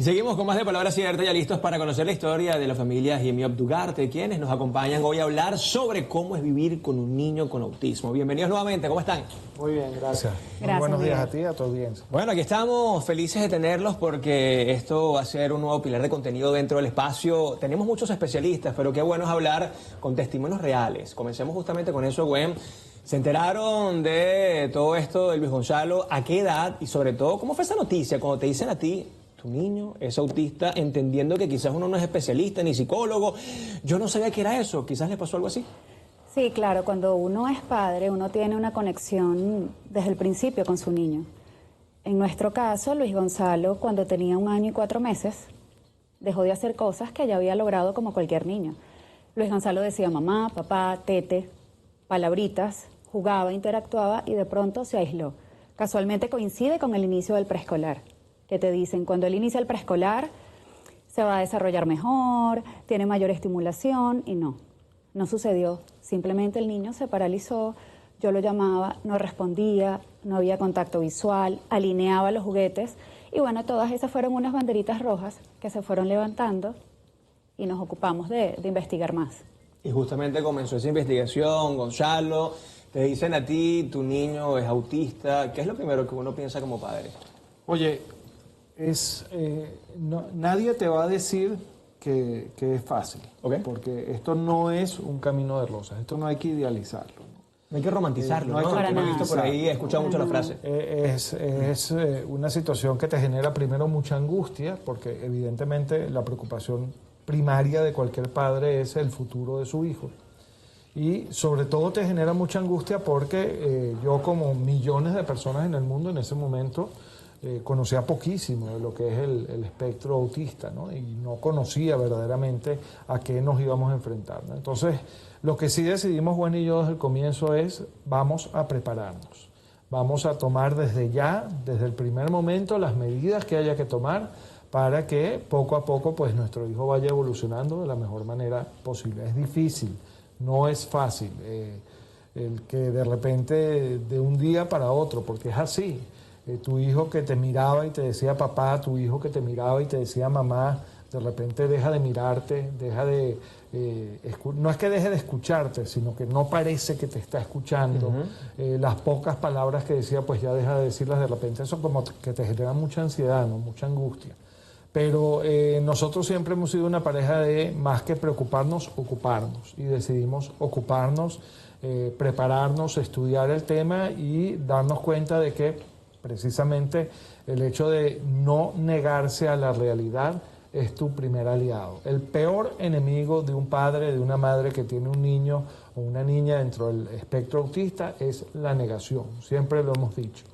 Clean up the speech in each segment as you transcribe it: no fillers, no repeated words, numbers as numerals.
Y seguimos con más de Palabra Cierta, ya listos para conocer la historia de la familia Jimiop Dugarte, quienes nos acompañan hoy a hablar sobre cómo es vivir con un niño con autismo. Bienvenidos nuevamente, ¿cómo están? Muy bien, gracias. Muy buenos días a ti y a tu audiencia. Bueno, aquí estamos felices de tenerlos porque esto va a ser un nuevo pilar de contenido dentro del espacio. Tenemos muchos especialistas, pero qué bueno es hablar con testimonios reales. Comencemos justamente con eso, Gwen. ¿Se enteraron de todo esto de Luis Gonzalo? ¿A qué edad? Y sobre todo, ¿cómo fue esa noticia cuando te dicen a ti, tu niño es autista, entendiendo que quizás uno no es especialista ni psicólogo? Yo no sabía que era eso. ¿Quizás le pasó algo así? Sí, claro, cuando uno es padre, uno tiene una conexión desde el principio con su niño. En nuestro caso, Luis Gonzalo, cuando tenía 1 año y 4 meses, dejó de hacer cosas que ya había logrado como cualquier niño. Luis Gonzalo decía mamá, papá, tete, palabritas, jugaba, interactuaba y de pronto se aisló. Casualmente coincide con el inicio del preescolar, que te dicen cuando él inicia el preescolar se va a desarrollar mejor, tiene mayor estimulación y no sucedió. Simplemente el niño se paralizó, yo lo llamaba, no respondía, no había contacto visual, alineaba los juguetes y bueno, todas esas fueron unas banderitas rojas que se fueron levantando y nos ocupamos de investigar más. Y justamente comenzó esa investigación, Gonzalo, te dicen a ti, tu niño es autista. ¿Qué es lo primero que uno piensa como padre? Oye, nadie te va a decir que es fácil, Okay. porque esto no es un camino de rosas, esto no hay que idealizarlo. No hay que romantizarlo, no hay que Yo he visto por ahí, he romantizarlo, escuchado mucho la frase. Es una situación que te genera primero mucha angustia, porque evidentemente la preocupación primaria de cualquier padre es el futuro de su hijo. Y sobre todo te genera mucha angustia porque yo, como millones de personas en el mundo en ese momento, conocía poquísimo de lo que es el espectro autista, ¿no? Y no conocía verdaderamente a qué nos íbamos a enfrentar, ¿no? Entonces, lo que sí decidimos Gwen y yo desde el comienzo es, vamos a prepararnos, vamos a tomar desde ya, desde el primer momento, las medidas que haya que tomar para que poco a poco pues nuestro hijo vaya evolucionando de la mejor manera posible. Es difícil, no es fácil, el que de repente de un día para otro, porque es así. Tu hijo que te miraba y te decía papá, tu hijo que te miraba y te decía mamá, de repente deja de mirarte, deja de... no es que deje de escucharte, sino que no parece que te está escuchando. Las pocas palabras que decía, pues ya deja de decirlas de repente. Eso como que te genera mucha ansiedad, ¿no? Mucha angustia. Pero nosotros siempre hemos sido una pareja de, más que preocuparnos, ocuparnos. Y decidimos ocuparnos, prepararnos, estudiar el tema y darnos cuenta de que precisamente el hecho de no negarse a la realidad es tu primer aliado. El peor enemigo de un padre, de una madre que tiene un niño o una niña dentro del espectro autista es la negación. Siempre lo hemos dicho.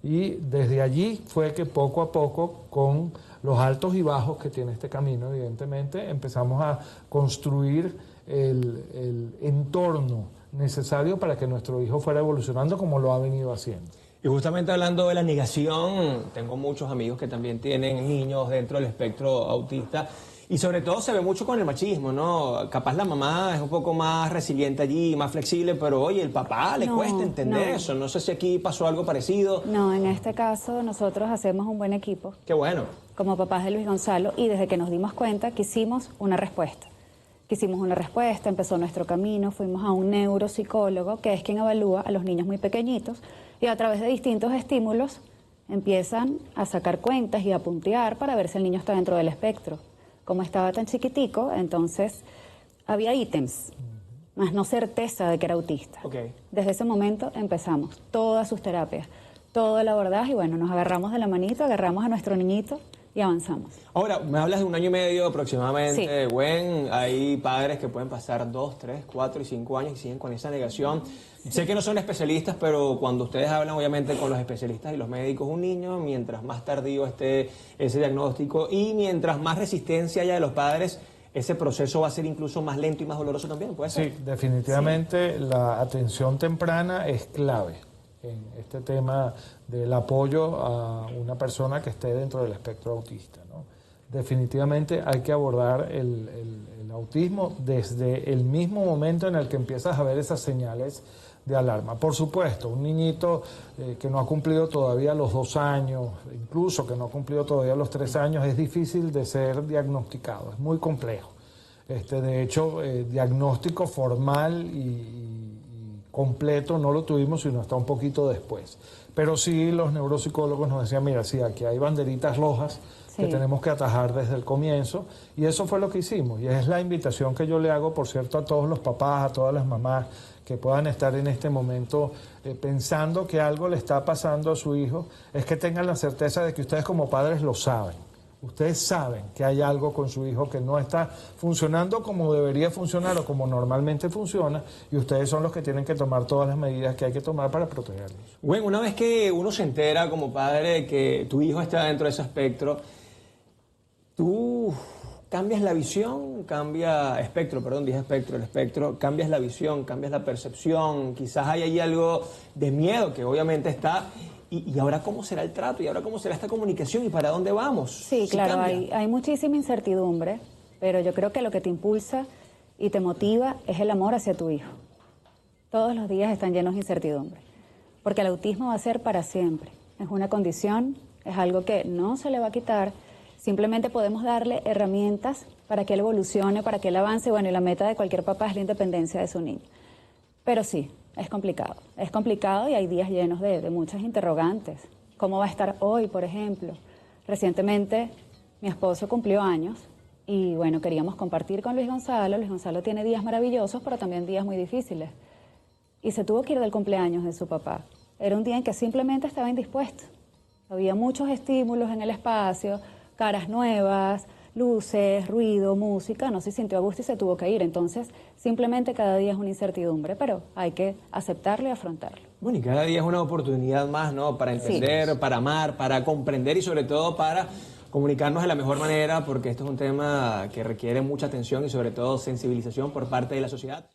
Y desde allí fue que poco a poco, con los altos y bajos que tiene este camino, evidentemente, empezamos a construir el entorno necesario para que nuestro hijo fuera evolucionando como lo ha venido haciendo. Y justamente hablando de la negación, tengo muchos amigos que también tienen niños dentro del espectro autista y sobre todo se ve mucho con el machismo, ¿no? Capaz la mamá es un poco más resiliente allí, más flexible, pero oye, el papá le cuesta entender eso. No sé si aquí pasó algo parecido. No, en este caso nosotros hacemos un buen equipo. Qué bueno. Como papás de Luis Gonzalo, y desde que nos dimos cuenta quisimos una respuesta. Empezó nuestro camino, fuimos a un neuropsicólogo que es quien evalúa a los niños muy pequeñitos y a través de distintos estímulos empiezan a sacar cuentas y a puntear para ver si el niño está dentro del espectro. Como estaba tan chiquitico, entonces había ítems, más no certeza de que era autista. Okay. Desde ese momento empezamos todas sus terapias, todo el abordaje y bueno, nos agarramos de la manito, agarramos a nuestro niñito y avanzamos. Ahora, me hablas de 1 año y medio aproximadamente, Sí. Gwen. Hay padres que pueden pasar 2, 3, 4 y 5 años y siguen con esa negación. Sé que no son especialistas, pero cuando ustedes hablan obviamente con los especialistas y los médicos, un niño, mientras más tardío esté ese diagnóstico y mientras más resistencia haya de los padres, ese proceso va a ser incluso más lento y más doloroso también, ¿puede ser? Sí, definitivamente la atención temprana es clave en este tema del apoyo a una persona que esté dentro del espectro autista, ¿no? Definitivamente hay que abordar el autismo desde el mismo momento en el que empiezas a ver esas señales de alarma. Por supuesto, un niñito que no ha cumplido todavía los 2 años, incluso que no ha cumplido todavía los 3 años, es difícil de ser diagnosticado, es muy complejo. De hecho, diagnóstico formal y completo no lo tuvimos sino hasta un poquito después. Pero sí los neuropsicólogos nos decían, mira, sí, aquí hay banderitas rojas que tenemos que atajar desde el comienzo, y eso fue lo que hicimos, y es la invitación que yo le hago, por cierto, a todos los papás, a todas las mamás que puedan estar en este momento pensando que algo le está pasando a su hijo, es que tengan la certeza de que ustedes como padres lo saben. Ustedes saben que hay algo con su hijo que no está funcionando como debería funcionar o como normalmente funciona, y ustedes son los que tienen que tomar todas las medidas que hay que tomar para protegerlos. Bueno, una vez que uno se entera como padre de que tu hijo está dentro de ese espectro, tú cambias la visión, el espectro, cambias la visión, cambias la percepción, quizás hay ahí algo de miedo que obviamente está. ¿Y ahora cómo será el trato? ¿Y ahora cómo será esta comunicación? ¿Y para dónde vamos? Sí, claro, hay muchísima incertidumbre, pero yo creo que lo que te impulsa y te motiva es el amor hacia tu hijo. Todos los días están llenos de incertidumbre, porque el autismo va a ser para siempre. Es una condición, es algo que no se le va a quitar, simplemente podemos darle herramientas para que él evolucione, para que él avance. Bueno, y la meta de cualquier papá es la independencia de su niño. Pero sí, es complicado y hay días llenos de muchas interrogantes. ¿Cómo va a estar hoy, por ejemplo? Recientemente mi esposo cumplió años y bueno, queríamos compartir con Luis Gonzalo. Luis Gonzalo tiene días maravillosos, pero también días muy difíciles. Y se tuvo que ir del cumpleaños de su papá. Era un día en que simplemente estaba indispuesto. Había muchos estímulos en el espacio, caras nuevas, luces, ruido, música, no se sintió a gusto y se tuvo que ir. Entonces, simplemente cada día es una incertidumbre, pero hay que aceptarlo y afrontarlo. Bueno, y cada día es una oportunidad más, ¿no? Para entender, para amar, para comprender y sobre todo para comunicarnos de la mejor manera, porque esto es un tema que requiere mucha atención y sobre todo sensibilización por parte de la sociedad.